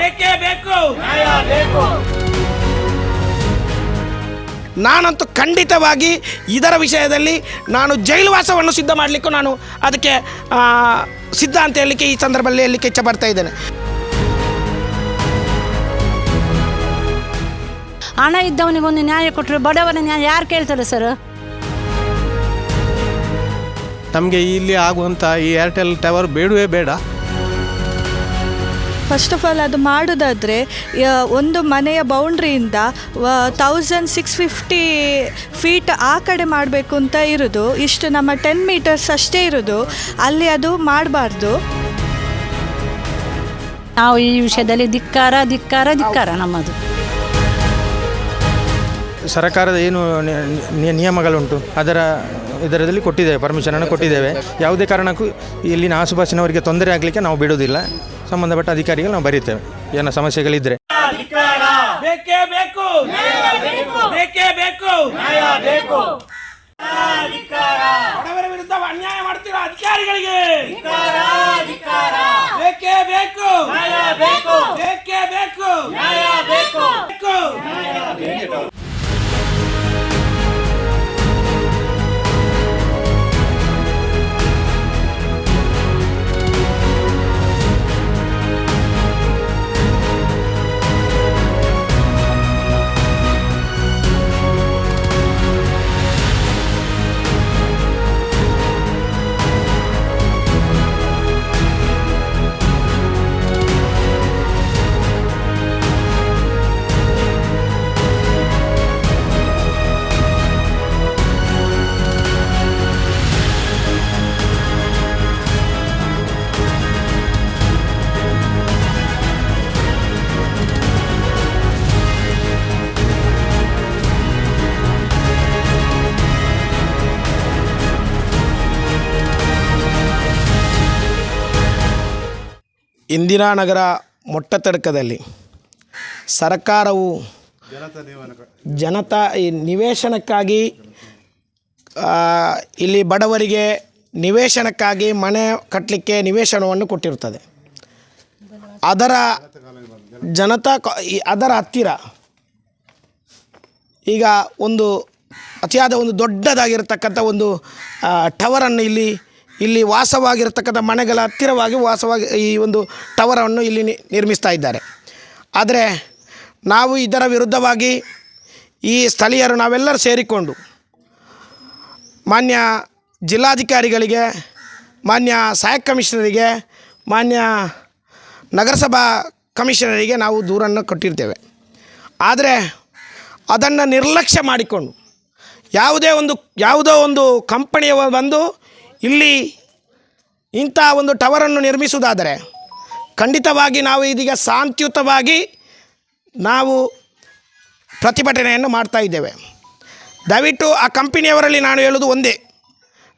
ಬೇಕೇ ಬೇಕು. ನಾನಂತೂ ಖಂಡಿತವಾಗಿ ಇದರ ವಿಷಯದಲ್ಲಿ ನಾನು ಜೈಲುವಾಸವನ್ನು ಸಿದ್ಧ ಮಾಡಲಿಕ್ಕೂ ನಾನು ಅದಕ್ಕೆ ಸಿದ್ಧ ಅಂತ ಹೇಳಲಿಕ್ಕೆ ಈ ಸಂದರ್ಭದಲ್ಲಿ ಹೇಳಲಿಕ್ಕೆ ಇಚ್ಛೆ ಪಡ್ತಾ ಇದ್ದೇನೆ. ಹಣ ಇದ್ದವನಿಗೊಂದು ನ್ಯಾಯ ಕೊಟ್ಟರೆ ಬಡವನ ನ್ಯಾಯ ಯಾರು ಕೇಳ್ತಾರೆ ಸರ್? ನಮಗೆ ಇಲ್ಲಿ ಆಗುವಂಥ ಈ ಏರ್ಟೆಲ್ ಟವರ್ ಬೇಡವೇ ಬೇಡ. ಫಸ್ಟ್ ಆಫ್ ಆಲ್ ಅದು ಮಾಡೋದಾದರೆ ಒಂದು ಮನೆಯ ಬೌಂಡ್ರಿಯಿಂದ 1650 ಫೀಟ್ ಆ ಕಡೆ ಮಾಡಬೇಕು ಅಂತ ಇರೋದು. ಇಷ್ಟು ನಮ್ಮ 10 ಮೀಟರ್ಸ್ ಅಷ್ಟೇ ಇರೋದು, ಅಲ್ಲಿ ಅದು ಮಾಡಬಾರ್ದು. ನಾವು ಈ ವಿಷಯದಲ್ಲಿ ಧಿಕ್ಕಾರ ನಮ್ಮದು. ಸರ್ಕಾರದ ಏನು ನಿಯಮಗಳುಂಟು ಇದರಲ್ಲಿ ಕೊಟ್ಟಿದ್ದೇವೆ, ಪರ್ಮಿಷನನ್ನು ಕೊಟ್ಟಿದ್ದೇವೆ. ಯಾವುದೇ ಕಾರಣಕ್ಕೂ ಇಲ್ಲಿನ ಆಸುಪಾಸಿನವರಿಗೆ ತೊಂದರೆ ಆಗಲಿಕ್ಕೆ ನಾವು ಬಿಡೋದಿಲ್ಲ. ಸಂಬಂಧಪಟ್ಟ ಅಧಿಕಾರಿಗಳು ನಾವು ಬರೀತೇವೆ ಏನೋ ಸಮಸ್ಯೆಗಳಿದ್ದರೆ. ಬೇಕೇ ಬೇಕು, ಬೇಕೇ ಬೇಕು, ಬಡವರ ವಿರುದ್ಧ ಅನ್ಯಾಯ ಮಾಡ್ತಿರೋ ಅಧಿಕಾರಿಗಳಿಗೆ ಬೇಕೇ ಬೇಕು, ಬೇಕೇ ಬೇಕು. ಇಂದಿರಾನಗರ ಮೊಟ್ಟತಡ್ಕದಲ್ಲಿ ಸರ್ಕಾರವು ಜನತಾ ನಿವೇಶನಕ್ಕಾಗಿ ಇಲ್ಲಿ ಬಡವರಿಗೆ ನಿವೇಶನಕ್ಕಾಗಿ ಮನೆ ಕಟ್ಟಲಿಕ್ಕೆ ನಿವೇಶನವನ್ನು ಕೊಟ್ಟಿರುತ್ತದೆ. ಅದರ ಅದರ ಹತ್ತಿರ ಈಗ ಒಂದು ಅತಿಯಾದ ಒಂದು ದೊಡ್ಡದಾಗಿರತಕ್ಕಂಥ ಒಂದು ಟವರನ್ನು ಇಲ್ಲಿ ವಾಸವಾಗಿರತಕ್ಕಂಥ ಮನೆಗಳ ಹತ್ತಿರವಾಗಿ ಈ ಒಂದು ಟವರನ್ನು ಇಲ್ಲಿ ನಿರ್ಮಿಸ್ತಾ ಇದ್ದಾರೆ. ಆದರೆ ನಾವು ಇದರ ವಿರುದ್ಧವಾಗಿ ಈ ಸ್ಥಳೀಯರು ನಾವೆಲ್ಲರೂ ಸೇರಿಕೊಂಡು ಮಾನ್ಯ ಜಿಲ್ಲಾಧಿಕಾರಿಗಳಿಗೆ, ಮಾನ್ಯ ಸಹಾಯಕ ಕಮಿಷನರಿಗೆ, ಮಾನ್ಯ ನಗರಸಭಾ ಕಮಿಷನರಿಗೆ ನಾವು ದೂರನ್ನು ಕೊಟ್ಟಿರ್ತೇವೆ. ಆದರೆ ಅದನ್ನು ನಿರ್ಲಕ್ಷ್ಯ ಮಾಡಿಕೊಂಡು ಯಾವುದೋ ಒಂದು ಕಂಪನಿಯ ಬಂದು ಇಲ್ಲಿ ಇಂಥ ಒಂದು ಟವರನ್ನು ನಿರ್ಮಿಸುವುದಾದರೆ ಖಂಡಿತವಾಗಿ ನಾವು ಇದೀಗ ಶಾಂತಿಯುತವಾಗಿ ನಾವು ಪ್ರತಿಭಟನೆಯನ್ನು ಮಾಡ್ತಾ ಇದ್ದೇವೆ. ದಯವಿಟ್ಟು ಆ ಕಂಪನಿಯವರಲ್ಲಿ ನಾನು ಹೇಳೋದು ಒಂದೇ,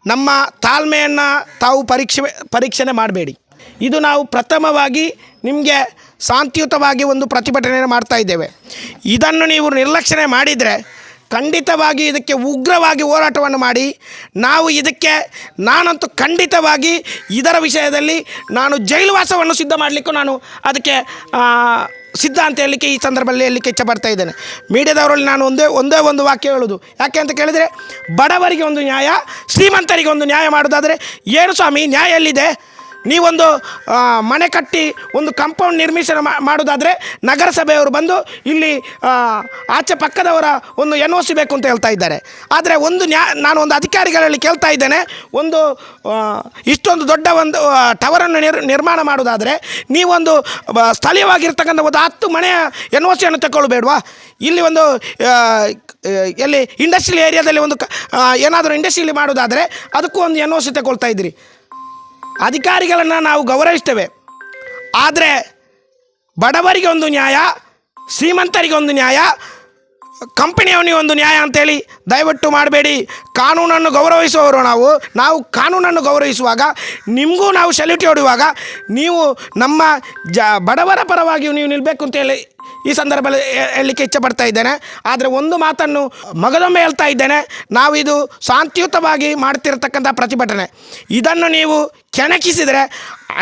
ನಮ್ಮ ತಾಳ್ಮೆಯನ್ನು ತಾವು ಪರೀಕ್ಷಣೆ ಮಾಡಬೇಡಿ. ಇದು ನಾವು ಪ್ರಥಮವಾಗಿ ನಿಮಗೆ ಶಾಂತಿಯುತವಾಗಿ ಒಂದು ಪ್ರತಿಭಟನೆಯನ್ನು ಮಾಡ್ತಾ ಇದ್ದೇವೆ. ಇದನ್ನು ನೀವು ನಿರ್ಲಕ್ಷ್ಯ ಮಾಡಿದರೆ ಖಂಡಿತವಾಗಿ ಇದಕ್ಕೆ ಉಗ್ರವಾಗಿ ಹೋರಾಟವನ್ನು ಮಾಡಿ ನಾನಂತೂ ಖಂಡಿತವಾಗಿ ಇದರ ವಿಷಯದಲ್ಲಿ ನಾನು ಜೈಲುವಾಸವನ್ನು ಸಿದ್ಧ ಮಾಡಲಿಕ್ಕೂ ನಾನು ಅದಕ್ಕೆ ಸಿದ್ಧ ಅಂತ ಹೇಳಲಿಕ್ಕೆ ಈ ಸಂದರ್ಭದಲ್ಲಿ ಹೇಳಲಿಕ್ಕೆ ಇಚ್ಛೆ ಪಡ್ತಾ ಇದ್ದೇನೆ. ಮೀಡಿಯಾದವರಲ್ಲಿ ನಾನು ಒಂದೇ ಒಂದು ವಾಕ್ಯ ಹೇಳೋದು, ಯಾಕೆ ಅಂತ ಕೇಳಿದರೆ, ಬಡವರಿಗೆ ಒಂದು ನ್ಯಾಯ, ಶ್ರೀಮಂತರಿಗೆ ಒಂದು ನ್ಯಾಯ ಮಾಡೋದಾದರೆ ಏನು ಸ್ವಾಮಿ ನ್ಯಾಯ ಎಲ್ಲಿದೆ? ನೀವೊಂದು ಮನೆ ಕಟ್ಟಿ ಒಂದು ಕಾಂಪೌಂಡ್ ನಿರ್ಮಿಸನ ಮಾಡೋದಾದರೆ ನಗರಸಭೆಯವರು ಬಂದು ಇಲ್ಲಿ ಆಚೆ ಪಕ್ಕದವರ ಒಂದು NOC ಬೇಕು ಅಂತ ಹೇಳ್ತಾ ಇದ್ದಾರೆ. ಆದರೆ ನಾನು ಒಂದು ಅಧಿಕಾರಿಗಳಲ್ಲಿ ಕೇಳ್ತಾ ಇದ್ದೇನೆ, ಇಷ್ಟೊಂದು ದೊಡ್ಡ ಒಂದು ಟವರನ್ನು ನಿರ್ಮಾಣ ಮಾಡೋದಾದರೆ ನೀವೊಂದು ಸ್ಥಳೀಯವಾಗಿರ್ತಕ್ಕಂಥ ಒಂದು 10 ಮನೆಯ NOCಯನ್ನು ತಗೊಳ್ಬೇಡ್ವಾ? ಇಲ್ಲಿ ಒಂದು ಎಲ್ಲಿ ಇಂಡಸ್ಟ್ರಿಯಲ್ ಏರಿಯಾದಲ್ಲಿ ಒಂದು ಏನಾದರೂ ಇಂಡಸ್ಟ್ರಿಯಲ್ಲಿ ಮಾಡೋದಾದರೆ ಅದಕ್ಕೂ ಒಂದು NOC ತಗೊಳ್ತಾ ಇದ್ದೀರಿ. ಅಧಿಕಾರಿಗಳನ್ನು ನಾವು ಗೌರವಿಸ್ತೇವೆ, ಆದರೆ ಬಡವರಿಗೆ ಒಂದು ನ್ಯಾಯ, ಶ್ರೀಮಂತರಿಗೆ ಒಂದು ನ್ಯಾಯ, ಕಂಪನಿಯವನಿಗೆ ಒಂದು ನ್ಯಾಯ ಅಂತೇಳಿ ದಯವಿಟ್ಟು ಮಾಡಬೇಡಿ. ಕಾನೂನನ್ನು ಗೌರವಿಸುವವರು ನಾವು ಕಾನೂನನ್ನು ಗೌರವಿಸುವಾಗ ನಿಮಗೂ ನಾವು ಸೆಲ್ಯೂಟ್ ಹೊಡೆಯುವಾಗ ನೀವು ನಮ್ಮ ಬಡವರ ಪರವಾಗಿಯೂ ನೀವು ನಿಲ್ಲಬೇಕು ಅಂತೇಳಿ ಈ ಸಂದರ್ಭದಲ್ಲಿ ಹೇಳಲಿಕ್ಕೆ ಇಚ್ಛೆ ಪಡ್ತಾ ಇದ್ದೇನೆ. ಆದರೆ ಒಂದು ಮಾತನ್ನು ಮಗದೊಮ್ಮೆ ಹೇಳ್ತಾ ಇದ್ದೇನೆ, ನಾವು ಇದು ಶಾಂತಿಯುತವಾಗಿ ಮಾಡ್ತಿರತಕ್ಕಂಥ ಪ್ರತಿಭಟನೆ. ಇದನ್ನು ನೀವು ಕೆಣಕಿಸಿದರೆ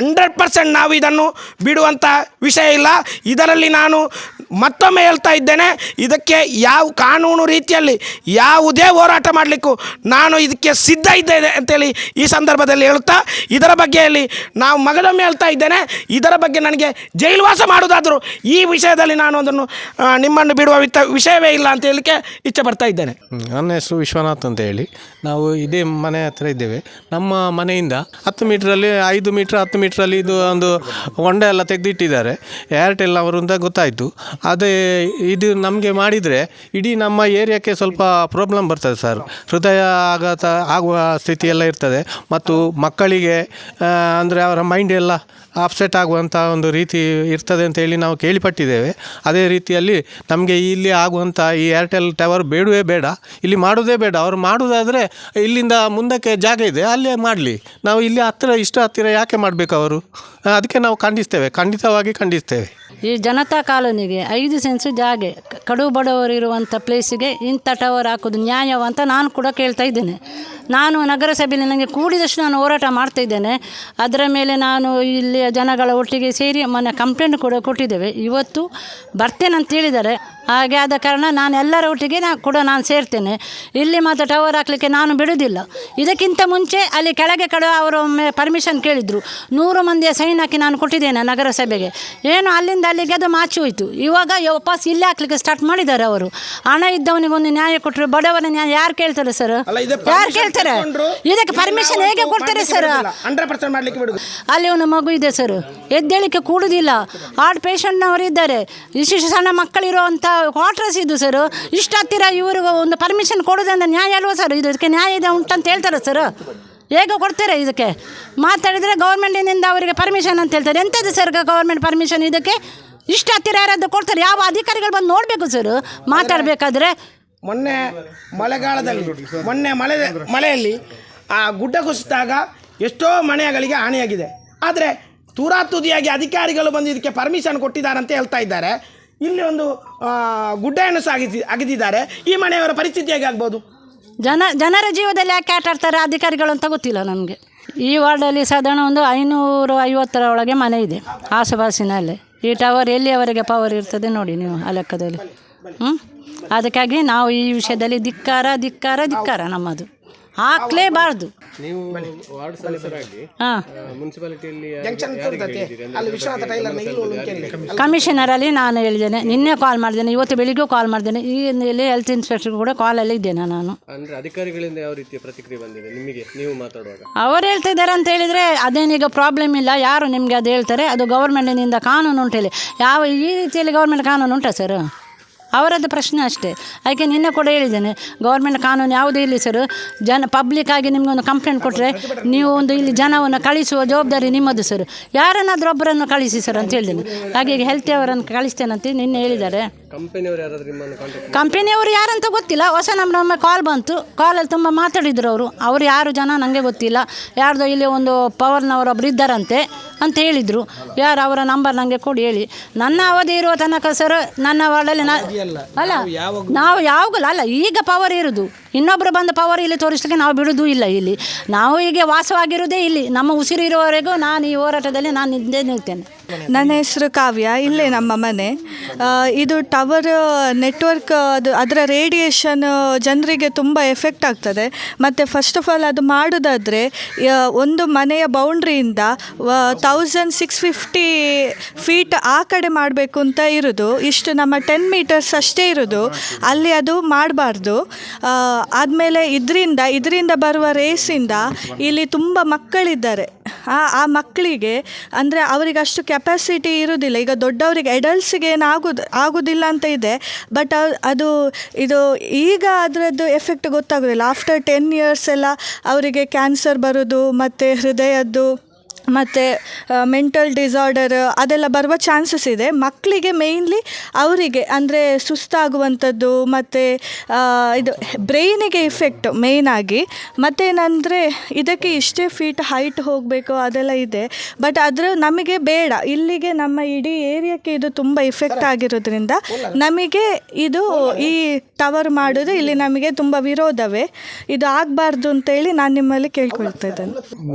100% ನಾವು ಇದನ್ನು ಬಿಡುವಂಥ ವಿಷಯ ಇಲ್ಲ. ಇದರಲ್ಲಿ ನಾನು ಮತ್ತೊಮ್ಮೆ ಹೇಳ್ತಾ ಇದ್ದೇನೆ, ಇದಕ್ಕೆ ಯಾವ ಕಾನೂನು ರೀತಿಯಲ್ಲಿ ಯಾವುದೇ ಹೋರಾಟ ಮಾಡಲಿಕ್ಕೂ ನಾನು ಇದಕ್ಕೆ ಸಿದ್ಧ ಇದ್ದೇನೆ ಅಂತೇಳಿ ಈ ಸಂದರ್ಭದಲ್ಲಿ ಹೇಳುತ್ತಾ, ಇದರ ಬಗ್ಗೆಯಲ್ಲಿ ನಾವು ಮಗದೊಮ್ಮೆ ಹೇಳ್ತಾ ಇದ್ದೇನೆ, ಇದರ ಬಗ್ಗೆ ನನಗೆ ಜೈಲುವಾಸ ಮಾಡೋದಾದರೂ ಈ ವಿಷಯದಲ್ಲಿ ನಾನು ಅದನ್ನು ನಿಮ್ಮನ್ನು ಬಿಡುವ ವಿಷಯವೇ ಇಲ್ಲ ಅಂತ ಹೇಳಲಿಕ್ಕೆ ಇಚ್ಛೆ ಪಡ್ತಾ ಇದ್ದೇನೆ. ನನ್ನ ಹೆಸರು ವಿಶ್ವನಾಥ್ ಅಂತ ಹೇಳಿ. ನಾವು ಇದೇ ಮನೆ ಹತ್ರ ಇದ್ದೇವೆ. ನಮ್ಮ ಮನೆಯಿಂದ 10 ಮೀಟ್ರಲ್ಲಿ 5 ಮೀಟ್ರ್ 10 ಮೀಟ್ರಲ್ಲಿ ಇದು ಒಂದು ಹೊಂಡ ಎಲ್ಲ ತೆಗೆದಿಟ್ಟಿದ್ದಾರೆ. ಏರ್ಟೆಲ್ ಅವರು ಅಂತ ಗೊತ್ತಾಯಿತು. ಅದೇ ಇದು ನಮಗೆ ಮಾಡಿದರೆ ಇಡೀ ನಮ್ಮ ಏರಿಯಾಕ್ಕೆ ಸ್ವಲ್ಪ ಪ್ರಾಬ್ಲಮ್ ಬರ್ತದೆ ಸರ್. ಹೃದಯ ಆಘಾತ ಆಗುವ ಸ್ಥಿತಿ ಎಲ್ಲ ಇರ್ತದೆ. ಮತ್ತು ಮಕ್ಕಳಿಗೆ ಅಂದರೆ ಅವರ ಮೈಂಡ್ ಎಲ್ಲ ಅಪ್ಸೆಟ್ ಆಗುವಂಥ ಒಂದು ರೀತಿ ಇರ್ತದೆ ಅಂತೇಳಿ ನಾವು ಕೇಳಿಪಟ್ಟಿದ್ದೇವೆ. ಅದೇ ರೀತಿಯಲ್ಲಿ ನಮಗೆ ಇಲ್ಲಿ ಆಗುವಂಥ ಈ ಏರ್ಟೆಲ್ ಟವರ್ ಬೇಡವೇ ಬೇಡ, ಇಲ್ಲಿ ಮಾಡೋದೇ ಬೇಡ. ಅವರು ಮಾಡೋದಾದರೆ ಇಲ್ಲಿಂದ ಮುಂದಕ್ಕೆ ಜಾಗ ಇದೆ, ಅಲ್ಲೇ ಮಾಡಲಿ. ನಾವು ಇಲ್ಲಿ ಹತ್ತಿರ ಯಾಕೆ ಮಾಡಬೇಕು ಅವರು? ಅದಕ್ಕೆ ನಾವು ಖಂಡಿತವಾಗಿ ಖಂಡಿಸ್ತೇವೆ. ಈ ಜನತಾ ಕಾಲೋನಿಗೆ 5 ಸೆನ್ಸು ಜಾಗೆ ಕಡು ಬಡವರು ಇರುವಂಥ ಪ್ಲೇಸಿಗೆ ಇಂಥ ಟವರ್ ಹಾಕೋದು ನ್ಯಾಯವಂತ ನಾನು ಕೂಡ ಕೇಳ್ತಾ ಇದ್ದೇನೆ. ನಾನು ನಗರಸಭೆಯಲ್ಲಿ ನನಗೆ ಕೂಡಿದಷ್ಟು ನಾನು ಹೋರಾಟ ಮಾಡ್ತಾ ಇದ್ದೇನೆ. ಅದರ ಮೇಲೆ ನಾನು ಇಲ್ಲಿಯ ಜನಗಳ ಒಟ್ಟಿಗೆ ಸೇರಿ ಮೊನ್ನೆ ಕಂಪ್ಲೇಂಟ್ ಕೂಡ ಕೊಟ್ಟಿದ್ದೇವೆ. ಇವತ್ತು ಬರ್ತೇನೆ ಅಂತ ಹೇಳಿದ್ದಾರೆ. ಹಾಗೆ ಆದ ಕಾರಣ ನಾನು ಎಲ್ಲರ ಒಟ್ಟಿಗೆ ನಾನು ಸೇರ್ತೇನೆ. ಇಲ್ಲಿ ಮಾತ್ರ ಟವರ್ ಹಾಕಲಿಕ್ಕೆ ನಾನು ಬಿಡೋದಿಲ್ಲ. ಇದಕ್ಕಿಂತ ಮುಂಚೆ ಅಲ್ಲಿ ಕೆಳಗೆ ಅವರು ಒಮ್ಮೆ ಪರ್ಮಿಷನ್ ಕೇಳಿದರು. 100 ಮಂದಿಯ ಸೈನ್ ಹಾಕಿ ನಾನು ಕೊಟ್ಟಿದ್ದೇನೆ ನಗರಸಭೆಗೆ. ಏನು ಅಲ್ಲಿಂದ ಅಲ್ಲಿಗೆ ಅದು ಮಾಚಿ ಹೋಯಿತು. ಇವಾಗ ವಾಪಸ್ ಇಲ್ಲಿ ಹಾಕ್ಲಿಕ್ಕೆ ಸ್ಟಾರ್ಟ್ ಮಾಡಿದ್ದಾರೆ ಅವರು. ಹಣ ಇದ್ದವನಿಗೊಂದು ನ್ಯಾಯ ಕೊಟ್ಟರು, ಬಡವನ ನ್ಯಾಯ ಯಾರು ಕೇಳ್ತಾರೆ ಸರ್? ಯಾರು ಕೇಳ್ತಾರೆ? ಇದಕ್ಕೆ ಪರ್ಮಿಷನ್ ಹೇಗೆ ಕೊಡ್ತಾರೆ ಸರ್? 100% ಮಾಡಲಿಕ್ಕೆ ಬಿಡುದು. ಅಲ್ಲಿ ಒಂದು ಮಗು ಇದೆ ಸರ್, ಎದ್ದೇಳಿಕೆ ಕೂಡುವುದಿಲ್ಲ. ಹಾರ್ಟ್ ಪೇಷಂಟ್ನವರು ಇದ್ದಾರೆ, ಇಷ್ಟು ಸಣ್ಣ ಮಕ್ಕಳಿರುವಂಥ ಕ್ವಾರ್ಟರ್ಸ್ ಇದು ಸರ್. ಇಷ್ಟು ಹತ್ತಿರ ಇವ್ರಿಗೆ ಒಂದು ಪರ್ಮಿಷನ್ ಕೊಡೋದಂದ್ರೆ ನ್ಯಾಯ ಅಲ್ವಾ ಸರ್? ಇದಕ್ಕೆ ನ್ಯಾಯ ಇದೆ ಉಂಟಂತ ಹೇಳ್ತಾರೆ ಸರ್. ಹೇಗೆ ಕೊಡ್ತಾರೆ? ಇದಕ್ಕೆ ಮಾತಾಡಿದರೆ ಗೌರ್ಮೆಂಟಿನಿಂದ ಅವರಿಗೆ ಪರ್ಮಿಷನ್ ಅಂತ ಹೇಳ್ತಾರೆ. ಎಂಥದ್ದು ಸರ್ ಗೌರ್ಮೆಂಟ್ ಪರ್ಮಿಷನ್? ಇದಕ್ಕೆ ಇಷ್ಟು ಹತ್ತಿರ ಯಾರಾದರೂ ಕೊಡ್ತಾರೆ? ಯಾವ ಅಧಿಕಾರಿಗಳು ಬಂದು ನೋಡಬೇಕು ಸರ್ ಮಾತಾಡಬೇಕಾದ್ರೆ? ಮೊನ್ನೆ ಮಳೆಗಾಲದಲ್ಲಿ ಮಳೆಯಲ್ಲಿ ಆ ಗುಡ್ಡ ಕುಸಿದಾಗ ಎಷ್ಟೋ ಮನೆಗಳಿಗೆ ಹಾನಿಯಾಗಿದೆ. ಆದರೆ ತುದಿಯಾಗಿ ಅಧಿಕಾರಿಗಳು ಬಂದು ಇದಕ್ಕೆ ಪರ್ಮಿಷನ್ ಕೊಟ್ಟಿದ್ದಾರೆ ಅಂತ ಹೇಳ್ತಾ ಇದ್ದಾರೆ. ಇಲ್ಲಿ ಒಂದು ಗುಡ್ಡೆಯನ್ನು ಅಗೆದಿದ್ದಾರೆ. ಈ ಮನೆಯವರ ಪರಿಸ್ಥಿತಿ ಹೇಗೆ ಆಗ್ಬೋದು? ಜನರ ಜೀವದಲ್ಲಿ ಯಾಕೆ ಆಟ ಆಡ್ತಾರೆ ಅಧಿಕಾರಿಗಳು ಅಂತ ಗೊತ್ತಿಲ್ಲ ನಮಗೆ. ಈ ವಾರ್ಡಲ್ಲಿ ಸಾಧಾರಣ ಒಂದು 550ರ ಒಳಗೆ ಮನೆ ಇದೆ ಆಸುಪಾಸಿನಲ್ಲೇ. ಈ ಟವರ್ ಎಲ್ಲಿಯವರೆಗೆ ಪವರ್ ಇರ್ತದೆ ನೋಡಿ ನೀವು ಆ ಲೆಕ್ಕದಲ್ಲಿ. ಅದಕ್ಕಾಗಿ ನಾವು ಈ ವಿಷಯದಲ್ಲಿ ಧಿಕ್ಕಾರ ನಮ್ಮದು ಹಾಕ್ಲೇಬಾರ್ದು. ನೀವು ವಾರ್ಡ್ ಸದಸ್ಯರಾಗಿ ಮುನ್ಸಿಪಾಲಿಟಿಯಲ್ಲಿ ಕಮಿಷನರಲ್ಲಿ ನಾನು ಹೇಳಿದ್ದೇನೆ, ನಿನ್ನೆ ಕಾಲ್ ಮಾಡಿದ್ದೇನೆ, ಇವತ್ತು ಬೆಳಿಗ್ಗೆ ಕಾಲ್ ಮಾಡಿದ್ದೇನೆ. ಇಲ್ಲಿ ಹೆಲ್ತ್ ಇನ್ಸ್ಪೆಕ್ಟರ್ ಕೂಡ ಕಾಲಲ್ಲಿ ಇದ್ದೇನೆ ನಾನು. ಅಂದರೆ ಅಧಿಕಾರಿಗಳಿಂದ ಯಾವ ರೀತಿಯ ಪ್ರತಿಕ್ರಿಯೆ ಬಂದಿದೆ ನಿಮಗೆ ನೀವು ಮಾತಾಡುವಾಗ? ಅವರು ಹೇಳ್ತಿದ್ದಾರೆ ಅಂತ ಹೇಳಿದರೆ ಅದೇನೀಗ ಪ್ರಾಬ್ಲಮ್ ಇಲ್ಲ, ಯಾರು ನಿಮಗೆ ಅದು ಹೇಳ್ತಾರೆ, ಅದು ಗೌರ್ಮೆಂಟಿನಿಂದ ಕಾನೂನು ಉಂಟು ಹೇಳಿ. ಯಾವ ಈ ರೀತಿಯಲ್ಲಿ ಗೌರ್ಮೆಂಟ್ ಕಾನೂನು ಉಂಟಾ ಸರ್? ಅವರದ್ದು ಪ್ರಶ್ನೆ ಅಷ್ಟೇ. ಅದಕ್ಕೆ ನಿನ್ನೆ ಕೂಡ ಹೇಳಿದ್ದೇನೆ, ಗೌರ್ಮೆಂಟ್ ಕಾನೂನು ಯಾವುದೇ ಇಲ್ಲಿ ಸರ್. ಪಬ್ಲಿಕ್ಕಾಗಿ ನಿಮಗೊಂದು ಕಂಪ್ಲೇಂಟ್ ಕೊಟ್ಟರೆ ನೀವು ಒಂದು ಇಲ್ಲಿ ಜನವನ್ನು ಕಳಿಸುವ ಜವಾಬ್ದಾರಿ ನಿಮ್ಮದು ಸರ್. ಯಾರನ್ನಾದರೂ ಒಬ್ಬರನ್ನು ಕಳಿಸಿ ಸರ್ ಅಂತ ಹೇಳಿದ್ದೇನೆ. ಹಾಗೆ ಹೆಲ್ತ್ ಅವರನ್ನು ಕಳಿಸ್ತೇನಂತ ನಿನ್ನೆ ಹೇಳಿದ್ದಾರೆ. ಕಂಪನಿಯವರು ಯಾರಂತ ಗೊತ್ತಿಲ್ಲ. ಹೊಸ ನಮ್ಮ ಕಾಲ್ ಬಂತು, ಕಾಲಲ್ಲಿ ತುಂಬ ಮಾತಾಡಿದ್ರು ಅವರು ಯಾರು ಜನ ನನಗೆ ಗೊತ್ತಿಲ್ಲ. ಯಾರ್ದೋ ಇಲ್ಲಿ ಒಂದು ಪವರ್ನವರೊಬ್ಬರು ಇದ್ದಾರಂತೆ ಅಂತ ಹೇಳಿದರು. ಯಾರು ಅವರ ನಂಬರ್ ನನಗೆ ಕೊಡಿ ಹೇಳಿ. ನನ್ನ ಅವಧಿ ಇರುವ ತನಕ ಸರ್ ನನ್ನ ವಾರ್ಡಲ್ಲಿ ನಾವು ಯಾವಾಗಲೂ ಅಲ್ಲ, ಈಗ ಪವರ್ ಇರೋದು. ಇನ್ನೊಬ್ಬರು ಬಂದು ಪವರ್ ಇಲ್ಲಿ ತೋರಿಸಲಿಕ್ಕೆ ನಾವು ಬಿಡೋದು ಇಲ್ಲ. ಇಲ್ಲಿ ನಾವು ಹೀಗೆ ವಾಸವಾಗಿರೋದೇ ಇಲ್ಲಿ. ನಮ್ಮ ಉಸಿರು ಇರುವವರೆಗೂ ನಾನು ಈ ಹೋರಾಟದಲ್ಲಿ ನಾನು ನಿಂತೇ ನಿಲ್ತೇನೆ. ನನ್ನ ಹೆಸರು ಕಾವ್ಯ. ಇಲ್ಲೇ ನಮ್ಮ ಮನೆ. ಇದು ಟವರ್ ನೆಟ್ವರ್ಕ್ ಅದರ ರೇಡಿಯೇಷನ್ ಜನರಿಗೆ ತುಂಬ ಎಫೆಕ್ಟ್ ಆಗ್ತದೆ. ಮತ್ತು ಫಸ್ಟ್ ಆಫ್ ಆಲ್ ಅದು ಮಾಡೋದಾದರೆ ಒಂದು ಮನೆಯ ಬೌಂಡ್ರಿಯಿಂದ 1650 ಫೀಟ್ ಆ ಕಡೆ ಮಾಡಬೇಕು ಅಂತ ಇರೋದು. ಇಷ್ಟು ನಮ್ಮ 10 ಮೀಟರ್ಸ್ ಅಷ್ಟೇ ಇರೋದು. ಅಲ್ಲಿ ಅದು ಮಾಡಬಾರ್ದು. ಆದಮೇಲೆ ಇದರಿಂದ ಬರುವ ರೇಸಿಂದ ಇಲ್ಲಿ ತುಂಬ ಮಕ್ಕಳಿದ್ದಾರೆ. ಆ ಮಕ್ಕಳಿಗೆ ಅಂದರೆ ಅವರಿಗೆ ಅಷ್ಟು ಕೆಪಾಸಿಟಿ ಇರೋದಿಲ್ಲ. ಈಗ ದೊಡ್ಡವರಿಗೆ ಅಡಲ್ಟ್ಸಿಗೆ ಏನು ಆಗೋದಿಲ್ಲ ಅಂತ ಇದೆ. ಬಟ್ ಇದು ಈಗ ಅದರದ್ದು ಎಫೆಕ್ಟ್ ಗೊತ್ತಾಗೋದಿಲ್ಲ. ಆಫ್ಟರ್ 10 ಇಯರ್ಸ್ ಎಲ್ಲ ಅವರಿಗೆ ಕ್ಯಾನ್ಸರ್ ಬರೋದು ಮತ್ತು ಹೃದಯದ್ದು ಮತ್ತು ಮೆಂಟಲ್ ಡಿಸಾರ್ಡರ್ ಅದೆಲ್ಲ ಬರುವ ಚಾನ್ಸಸ್ ಇದೆ. ಮಕ್ಕಳಿಗೆ ಮೇಯ್ನ್ಲಿ ಅವರಿಗೆ ಅಂದರೆ ಸುಸ್ತಾಗುವಂಥದ್ದು ಮತ್ತು ಇದು ಬ್ರೈನಿಗೆ ಇಫೆಕ್ಟ್ ಮೇಯ್ನಾಗಿ. ಮತ್ತೇನಂದರೆ ಇದಕ್ಕೆ ಇಷ್ಟೇ ಫೀಟ್ ಹೈಟ್ ಹೋಗಬೇಕು ಅದೆಲ್ಲ ಇದೆ. ಬಟ್ ಅದರ ನಮಗೆ ಬೇಡ. ಇಲ್ಲಿಗೆ ನಮ್ಮ ಇಡೀ ಏರಿಯಾಕ್ಕೆ ಇದು ತುಂಬ ಇಫೆಕ್ಟ್ ಆಗಿರೋದ್ರಿಂದ ನಮಗೆ ಇದು ಈ ಟವರ್ ಮಾಡೋದು ಇಲ್ಲಿ ನಮಗೆ ತುಂಬ ವಿರೋಧವೇ. ಇದು ಆಗಬಾರ್ದು ಅಂತೇಳಿ ನಾನು ನಿಮ್ಮಲ್ಲಿ ಕೇಳ್ಕೊಳ್ತಾ ಇದ್ದೇನೆ.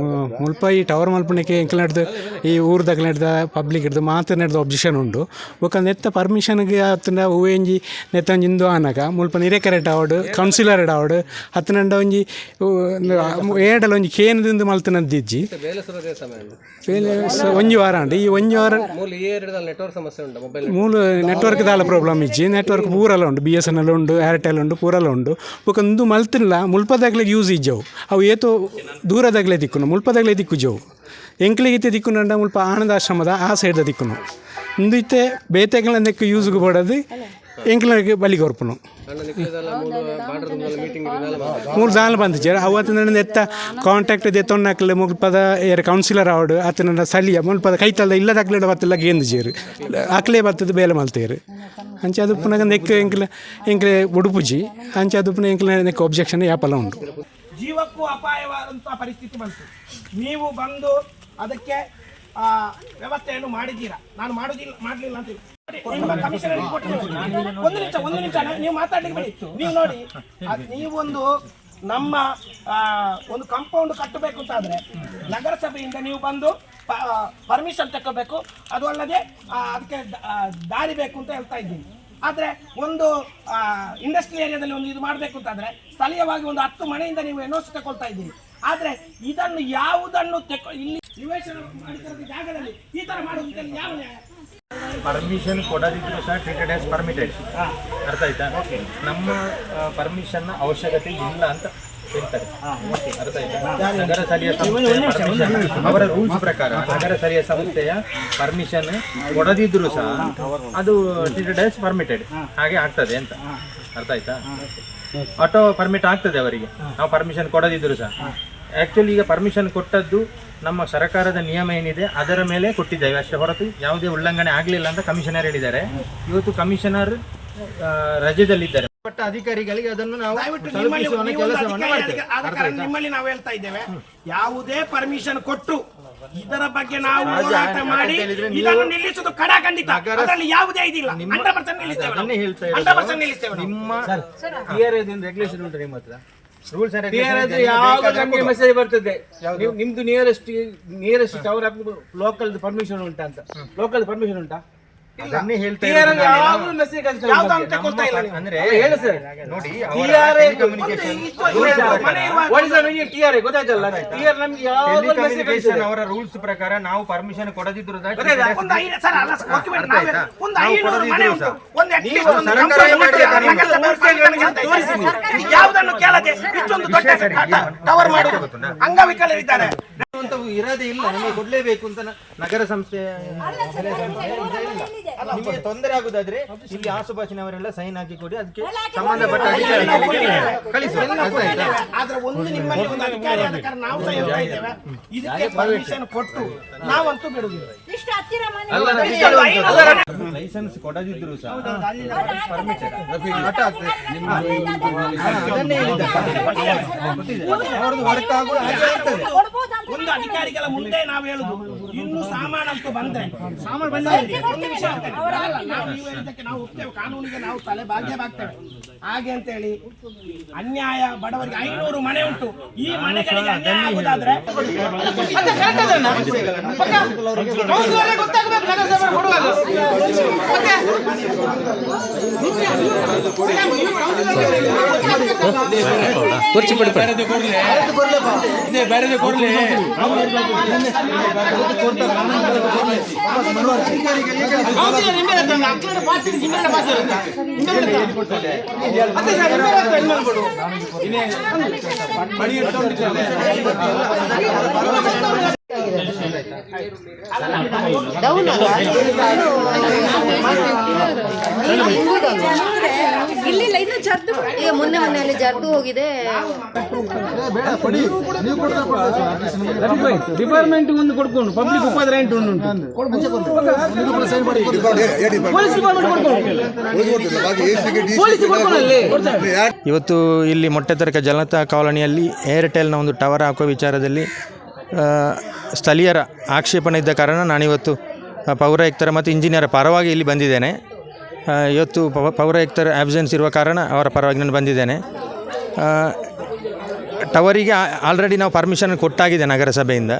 ಮುಲ್ಪ ಈ ಟವರ್ ಮಲ್ಪನೆ ಪರ್ಮಿಷನ್ಗೆ ಎಂಕ್ಲ ನಡೆದು ಈ ಊರ್ದಾಗ ನಡೆದ ಪಬ್ಲಿಕ್ ಹಿಡ್ದು ಮಾತ್ರ ನಡೆದ ಒಬ್ಜೆಕ್ಷನ್ ಉಂಡು ಬೊಕ್ಕ ನೆತ್ತ ಪರ್ಮಿಷನ್ಗೆ ಆತನ ಒಂಜಿ ನೆತ್ತೊಂಜಿ ಇಂದು ಆನಗ ಮುಲ್ಪ ನಿರೇಕರೆಟ್ ಆವಡು ಕೌನ್ಸಿಲರ್ ಆವಡು ಹತ್ತನಂಡ ಒಂಜಿ ಏಡಲ ಒಂಜಿ ಕೇಂದ್ರದಿಂದ ಮಲ್ತನದ್ದಿಜ್ಜಿ ಒಂಜಿ ವಾರ ಉಂಡು ಈ ಒಂಜಿ ವಾರ ಮೂಲ ನೆಟ್ವರ್ಕ್ ದಾಲ ಪ್ರಾಬ್ಲಮ್ ಇಜ್ಜಿ ನೆಟ್ವರ್ಕ್ ಪೂರಲ್ಲ ಉಂಡು BSNL ಉಂಡು ಏರ್ಟೆಲ್ ಉಂಡು ಪೂರಲ್ಲ ಉಂಡು ಬೊಕ ಒಂದು ಮಲ್ತಿಲ್ಲ ಮುಲ್ಪದಾಗ್ಲೆ ಯೂಸ್ ಇಜ್ಜವು ಅವು ಏತೋ ದೂರದಾಗಲೇ ದಿಕ್ಕುನು ಮುಲ್ಪದಾಗಲೇ ದಿಕ್ಕು ಜವು ಎಂಕ್ಲಿಗಿತ್ತೆ ದಿಕ್ಕುನಂಡ ಮುಲ್ಪ ಆನಂದ ಆಶ್ರಮದ ಆ ಸೈಡ್ದ ದಿಕ್ಕುನು ಇಂದು ಇತ್ತೆ ಬೇತೆಗಳನ್ನಕ್ಕೆ ಯೂಸ್ಗೆ ಬೋಡದು ಎಂಕ್ಲಿಗೆ ಬಲಿಗೆ ಹೊರ್ಪುನು ಮೂರು ದಾಲ ಬಂದಿಜ್ಜೆ ಅವತ್ತು ನನ್ನ ಎತ್ತ ಕಾಂಟ್ಯಾಕ್ಟ್ ದೆತ್ತೊನ್ನಕ್ಲೆ ಮುಲ್ಪದ ಏರ್ ಕೌನ್ಸಿಲರ್ ಆವಡು ಆತನ ಸಲಿಯ ಮುಲ್ಪದ ಕೈತಲ್ದ ಇಲ್ಲದಾಗ್ಲೇ ಬತ್ತಲ್ಲ ಗೇಂದಿಜೇರು ಆಕ್ಲೇ ಬತ್ತದ ಬೇಲೆ ಮಲ್ತೇರು ಅಂಚೆ ಅದು ಪುನಃ ನೆಕ್ ಎಂಕ್ಲೆ ಉಡುಪುಜಿ ಅಂಚೆ ಅದು ಪುನಃ ಎಂಕ್ಲೆ ನೆಕ್ ಒಬ್ಜೆಕ್ಷನ್ ಯಾಪಲ್ಲ ಉಂಟು. ಜೀವಕ್ಕೂ ಅಪಾಯವಾದಂಥ ಪರಿಸ್ಥಿತಿ ಬಂತು. ನೀವು ಬಂದು ಅದಕ್ಕೆ ವ್ಯವಸ್ಥೆಯನ್ನು ಮಾಡಿದ್ದೀರಾ. ನಾನು ಮಾಡಲಿಲ್ಲ ಅಂತ ನಿಮ್ಮ ಕಮಿಷನರಿಗೆ ಕೊಟ್ಟಿದ್ದೇನೆ. ಒಂದು ನಿಮಿಷ ನೀವು ಮಾತಾಡಲಿಕ್ಕೆ ಬಿಡಿ. ನೀವು ನೋಡಿ, ನೀವೊಂದು ನಮ್ಮ ಒಂದು ಕಾಂಪೌಂಡ್ ಕಟ್ಟಬೇಕು ಅಂತಾದರೆ ನಗರಸಭೆಯಿಂದ ನೀವು ಬಂದು ಪರ್ಮಿಷನ್ ತಗೋಬೇಕು. ಅದು ಅಲ್ಲದೆ ಅದಕ್ಕೆ ದಾರಿ ಬೇಕು ಅಂತ ಹೇಳ್ತಾ ಇದ್ದೀನಿ. ಆದರೆ ಒಂದು ಇಂಡಸ್ಟ್ರಿಯಲ್ ಏರಿಯಾದಲ್ಲಿ ಒಂದು ಇದು ಮಾಡಬೇಕು ಅಂತಾದರೆ ಸ್ಥಳೀಯವಾಗಿ ಒಂದು 10 ಮನೆಯಿಂದ ನೀವು ಎನ್ಒಸಿ ತಗೊಳ್ತಾ ಇದ್ದೀರಿ. ಆದರೆ ಇದನ್ನು ಯಾವುದನ್ನು ಇಲ್ಲಿ ನಿವೇಶನ ಮಾಡಿದ ಜಾಗದಲ್ಲಿ ಈ ಥರ ಮಾಡೋದಕ್ಕೆ ಯಾವ ನ್ಯಾಯ? ಪರ್ಮಿಷನ್ ಕೊಡದಿದ್ರು ಸಹ ಟ್ರೀಟೆಡ್ ಆಸ್ ಪರ್ಮಿಟೆಡ್. ಅರ್ಥ ಆಯ್ತಾ? ನಮ್ಮ ಪರ್ಮಿಷನ್ ಅವಶ್ಯಕತೆ ಇಲ್ಲ ಅಂತ ಹೇಳ್ತಾರೆ. ಅರ್ಥ ಆಯ್ತಾ? ನಗರ ಸ್ಥಳೀಯ ಸಂಸ್ಥೆ ಅವರ ರೂಲ್ಸ್ ಪ್ರಕಾರ ನಗರ ಸ್ಥಳೀಯ ಸಂಸ್ಥೆಯ ಪರ್ಮಿಷನ್ ಕೊಡದಿದ್ರು ಸಹ ಅದು ಟ್ರೀಟೆಡ್ ಆಸ್ ಪರ್ಮಿಟೆಡ್ ಹಾಗೆ ಆಗ್ತದೆ ಅಂತ. ಅರ್ಥ ಆಯ್ತಾ? ಆಟೋ ಪರ್ಮಿಟ್ ಆಗ್ತದೆ ಅವರಿಗೆ ನಾವು ಪರ್ಮಿಷನ್ ಕೊಡದಿದ್ರು ಸಹ. ಆ್ಯಕ್ಚುಲಿ ಈಗ ಪರ್ಮಿಷನ್ ಕೊಟ್ಟದ್ದು ನಮ್ಮ ಸರ್ಕಾರದ ನಿಯಮ ಏನಿದೆ ಅದರ ಮೇಲೆ ಕೊಟ್ಟಿದ್ದೇವೆ ಅಷ್ಟೇ ಹೊರತು ಯಾವುದೇ ಉಲ್ಲಂಘನೆ ಆಗಲಿಲ್ಲ ಅಂತ ಕಮಿಷನರ್ ಹೇಳಿದ್ದಾರೆ. ಇವತ್ತು ಕಮಿಷನರ್ ರಜೆದಲ್ಲಿದ್ದಾರೆ. ಬಟ್ ಅಧಿಕಾರಿಗಳಿಗೆ ಅದನ್ನು ನಾವು ನಿಮ್ಮಲ್ಲಿ ನಾವು ಹೇಳ್ತಾ ಇದ್ದೇವೆ, ಯಾವುದೇ ಪರ್ಮಿಷನ್ ಕೊಟ್ಟು ಇದರ ಬಗ್ಗೆ ನಾವು ಹೋರಾಟ ಮಾಡಿ ಇದನ್ನು ನಿಲ್ಲಿಸುವುದು ಕಡಾಖಂಡಿತ. ಅದರಲ್ಲಿ ಯಾವುದೇ ಇದಿಲ್ಲ. 100% ನಿಲ್ಲಿಸ್ತೇವೆ. ನಿಮ್ಮ ರೆಗ್ಯುಲೇಷನ್ ಉಂಟು ನಿಮ್ಮ ಹತ್ರ? ರೂಲ್ಸ್ ಮೆಸೇಜ್ ಬರ್ತದೆ ನಿಮ್ದು ನಿಯರೆಸ್ಟ್ ಟವರ್ ಲೋಕಲ್ ಪರ್ಮಿಷನ್ ಉಂಟಾ ಅಂತ. ಲೋಕಲ್ ಪರ್ಮಿಷನ್ ಉಂಟಾ? ಅದನ್ನೇ ಹೇಳ್ತಾ ಅವರ ರೂಲ್ಸ್ ಪ್ರಕಾರ ನಾವು ಪರ್ಮಿಷನ್ ಕೊಡದಿದ್ರು ಯಾವುದನ್ನು ಕೇಳದೆ ಇಷ್ಟೊಂದು ದೊಡ್ಡ ಟವರ್ ಮಾಡುವುದು ಅಂಗವಿಕಲರಿದ್ದಾರೆ ಇರೋದೇ ಇಲ್ಲ. ನಮಗೆ ಕೊಡ್ಲೇಬೇಕು ಅಂತ ನಗರ ಸಂಸ್ಥೆ ನಿಮಗೆ ತೊಂದರೆ ಆಗುದಾದ್ರೆ ಇಲ್ಲಿ ಆಸುಪಾಸಿನವರೆಲ್ಲ ಸೈನ್ ಹಾಕಿ ಕೊಡಿ, ಅದಕ್ಕೆ ಸಂಬಂಧಪಟ್ಟ ಆದ್ರೆ ಒಂದು ನಿಮ್ಮಲ್ಲಿ ಒಂದು ಅಧಿಕಾರಿ ಆದ ಕಾರಣ ನಾವು ಸಹ ಹೇಳ್ತಾ ಇದ್ದೇವೆ, ಇದಕ್ಕೆ ಪರ್ಮಿಷನ್ ಕೊಟ್ಟು ನಾವಂತೂ ಬಿಡುವುದಿಲ್ಲ. ಲೈಸೆನ್ಸ್ ಕೊಡದಿದ್ರು ಸಹ ಒಂದು ಅಧಿಕಾರಿಗಳ ಮುಂದೆ ನಾವು ಹೇಳುದು, ಇನ್ನು ಸಾಮಾನಂತೂ ಬಂದ್ರೆ ಒಂದು ವಿಷಯ ನಾವು ನೀವು ಹೇಳಿದ್ದಕ್ಕೆ ನಾವು ಒಪ್ತೇವೆ, ಕಾನೂನಿಗೆ ನಾವು ತಲೆ ಬಾಗ್ತೇವೆ. ಹಾಗೆ ಅಂತ ಹೇಳಿ ಅನ್ಯಾಯ ಬಡವರಿಗೆ 500 ಮನೆ ಉಂಟು, ಈ ಮನೆಗಳಿಗೆ ಅನ್ಯಾಯ ಆಗುದಾದ್ರೆ ಇಲ್ಲಿಲ್ಲ, ಇನ್ನು ಜರ್ದು ಈಗ ಮೊನ್ನೆಯಲ್ಲಿ ಜರ್ದು ಹೋಗಿದೆ. ಡಿಪಾರ್ಟ್ಮೆಂಟ್ ಒಂದು ಕೊಡ್ಕೊಂಡು ಪಬ್ಲಿಕ್ ಉಪದ್ರವ ಉಂಟು. ಇವತ್ತು ಇಲ್ಲಿ ಮೊಟ್ಟೆತರಕ ಜನತಾ ಕಾಲೋನಿಯಲ್ಲಿ ಏರ್ಟೆಲ್ನ ಒಂದು ಟವರ್ ಹಾಕುವ ವಿಚಾರದಲ್ಲಿ ಸ್ಥಳೀಯರ ಆಕ್ಷೇಪಣೆ ಇದ್ದ ಕಾರಣ ನಾನಿವತ್ತು ಪೌರಾಯುಕ್ತರ ಮತ್ತು ಇಂಜಿನಿಯರ್ ಪರವಾಗಿ ಇಲ್ಲಿ ಬಂದಿದ್ದೇನೆ. ಇವತ್ತು ಪೌರಾಯುಕ್ತರ ಆಬ್ಸೆನ್ಸ್ ಇರುವ ಕಾರಣ ಅವರ ಪರವಾಗಿ ನಾನು ಬಂದಿದ್ದೇನೆ. ಟವರಿಗೆ ಆಲ್ರೆಡಿ ನಾವು ಪರ್ಮಿಷನ್ ಕೊಟ್ಟಾಗಿದೆ ನಗರಸಭೆಯಿಂದ.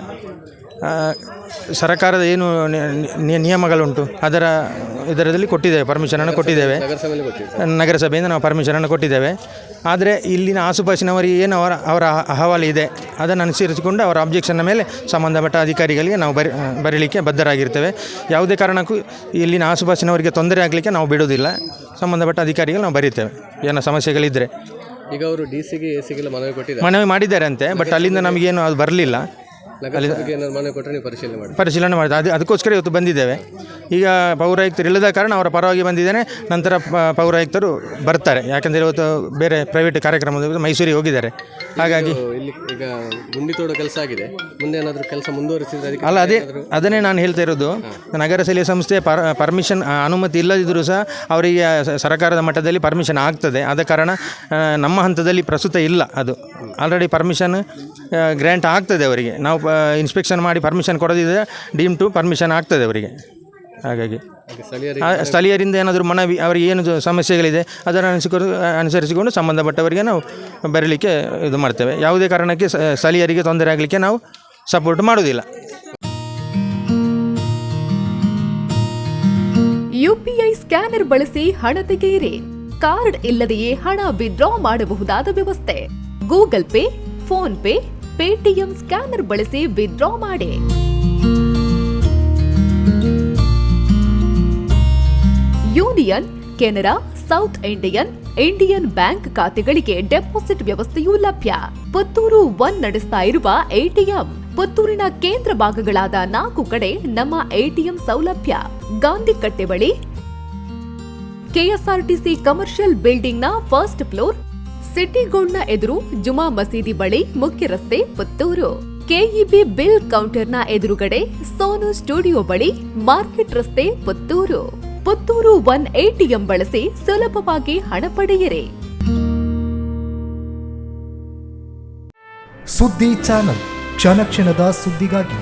ಸರ್ಕಾರದ ಏನು ನಿಯಮಗಳುಂಟು ಇದರಲ್ಲಿ ಕೊಟ್ಟಿದ್ದೇವೆ, ಪರ್ಮಿಷನನ್ನು ಕೊಟ್ಟಿದ್ದೇವೆ. ನಗರಸಭೆಯಿಂದ ನಾವು ಪರ್ಮಿಷನನ್ನು ಕೊಟ್ಟಿದ್ದೇವೆ. ಆದರೆ ಇಲ್ಲಿನ ಆಸುಪಾಸಿನವರಿಗೆ ಏನು ಅವರ ಅಹವಾಲು ಇದೆ ಅದನ್ನು ಅನುಸರಿಸಿಕೊಂಡು ಅವರ ಅಬ್ಜೆಕ್ಷನ್ನ ಮೇಲೆ ಸಂಬಂಧಪಟ್ಟ ಅಧಿಕಾರಿಗಳಿಗೆ ನಾವು ಬರೀಲಿಕ್ಕೆ ಬದ್ಧರಾಗಿರ್ತೇವೆ. ಯಾವುದೇ ಕಾರಣಕ್ಕೂ ಇಲ್ಲಿನ ಆಸುಪಾಸಿನವರಿಗೆ ತೊಂದರೆ ಆಗಲಿಕ್ಕೆ ನಾವು ಬಿಡೋದಿಲ್ಲ. ಸಂಬಂಧಪಟ್ಟ ಅಧಿಕಾರಿಗಳು ನಾವು ಬರೀತೇವೆ ಏನೋ ಸಮಸ್ಯೆಗಳಿದ್ದರೆ. ಈಗ ಅವರು DC ಗೆ AC ಗೆಲ್ಲ ಮನವಿ ಕೊಟ್ಟಿದ್ದಾರೆ, ಮನವಿ ಮಾಡಿದ್ದಾರೆ ಅಂತೆ. ಬಟ್ ಅಲ್ಲಿಂದ ನಮಗೇನು ಅದು ಬರಲಿಲ್ಲ. ಮನವಿ ಕೊಟ್ಟರೆ ನೀವು ಪರಿಶೀಲನೆ ಮಾಡಿದೆ. ಅದಕ್ಕೋಸ್ಕರ ಇವತ್ತು ಬಂದಿದ್ದೇವೆ. ಈಗ ಪೌರಾಯುಕ್ತರು ಇಲ್ಲದ ಕಾರಣ ಅವರ ಪರವಾಗಿ ಬಂದಿದ್ದೇನೆ. ನಂತರ ಪೌರಾಯುಕ್ತರು ಬರ್ತಾರೆ, ಯಾಕಂದರೆ ಇವತ್ತು ಬೇರೆ ಪ್ರೈವೇಟ್ ಕಾರ್ಯಕ್ರಮದ ಮೈಸೂರಿಗೆ ಹೋಗಿದ್ದಾರೆ. ಹಾಗಾಗಿ ಇಲ್ಲಿ ಈಗ ಗುಂಡಿ ತೋಡೋ ಕೆಲಸ ಆಗಿದೆ, ಮುಂದೆ ಏನಾದರೂ ಕೆಲಸ ಮುಂದುವರಿಸಿದ್ರೆ ಅಲ್ಲ, ಅದನ್ನೇ ನಾನು ಹೇಳ್ತಾ ಇರೋದು. ನಗರಸಭೆ ಸಂಸ್ಥೆ ಪರ್ಮಿಷನ್ ಅನುಮತಿ ಇಲ್ಲದಿದ್ದರೂ ಸಹ ಅವರಿಗೆ ಸರ್ಕಾರದ ಮಟ್ಟದಲ್ಲಿ ಪರ್ಮಿಷನ್ ಆಗ್ತದೆ. ಆದ ಕಾರಣ ನಮ್ಮ ಹಂತದಲ್ಲಿ ಪ್ರಸ್ತುತ ಇಲ್ಲ. ಅದು ಆಲ್ರೆಡಿ ಪರ್ಮಿಷನ್ ಗ್ರ್ಯಾಂಟ್ ಆಗ್ತದೆ ಅವರಿಗೆ. ನಾವು ಇನ್ಸ್ಪೆಕ್ಷನ್ ಮಾಡಿ ಪರ್ಮಿಷನ್ ಕೊಡೋದಿದೆ, ಡೀಮ್ ಟು ಪರ್ಮಿಷನ್ ಆಗ್ತದೆ ಅವರಿಗೆ. ಹಾಗಾಗಿ ಸ್ಥಳೀಯರಿಂದ ಏನಾದರೂ ಮನವಿ ಅವರಿಗೆ ಏನು ಸಮಸ್ಯೆಗಳಿದೆ ಅದನ್ನು ಅನುಸರಿಸಿಕೊಂಡು ಸಂಬಂಧಪಟ್ಟವರಿಗೆ ನಾವು ಬರಲಿಕ್ಕೆ ಇದು ಮಾಡ್ತೇವೆ. ಯಾವುದೇ ಕಾರಣಕ್ಕೆ ಸ್ಥಳೀಯರಿಗೆ ತೊಂದರೆ ಆಗಲಿಕ್ಕೆ ನಾವು ಸಪೋರ್ಟ್ ಮಾಡೋದಿಲ್ಲ. UPI ಸ್ಕ್ಯಾನರ್ ಬಳಸಿ ಹಣ ತೆಗೆಯಿರಿ. ಕಾರ್ಡ್ ಇಲ್ಲದೆಯೇ ಹಣ ವಿತ್ಡ್ರಾ ಮಾಡಬಹುದಾದ ವ್ಯವಸ್ಥೆ. Google pay, phone pay, Paytm scanner ಬಳಸಿ ವಿತ್ಡ್ರಾ ಮಾಡಿ. Union, Canara, south Indian bank ಖಾತೆಗಳಿಗೆ ಡೆಪಾಸಿಟ್ ವ್ಯವಸ್ಥೆಯೂ ಲಭ್ಯ. ಪುತ್ತೂರು 1 ನಡೆಸ್ತಾ ಇರುವ ATM. ಪುತ್ತೂರಿನ ಕೇಂದ್ರ ಭಾಗಗಳಾದ 4 ಕಡೆ ನಮ್ಮ ATM ಸೌಲಭ್ಯ. ಗಾಂಧಿ ಕಟ್ಟೆ ಬಳಿ, KSRTC ಕಮರ್ಷಿಯಲ್ ಬಿಲ್ಡಿಂಗ್ನ ಫಸ್ಟ್ ಫ್ಲೋರ್, ಸಿಟಿ ಗೋಲ್ಡ್ನ ಎದುರು, ಜುಮಾ ಮಸೀದಿ ಬಳಿ, ಮುಖ್ಯ ರಸ್ತೆ, ಪುತ್ತೂರು. KEB ಬಿಲ್ ಕೌಂಟರ್ನ ಎದುರುಗಡೆ, ಸೋನು ಸ್ಟುಡಿಯೋ ಬಳಿ, ಮಾರ್ಕೆಟ್ ರಸ್ತೆ, ಪುತ್ತೂರು. ಪುತ್ತೂರು 1 ATM ಬಳಸಿ ಸುಲಭವಾಗಿ ಹಣ ಪಡೆಯಿರಿ. ಸುದ್ದಿ ಚಾನಲ್, ಕ್ಷಣ ಕ್ಷಣದ ಸುದ್ದಿಗಾಗಿ.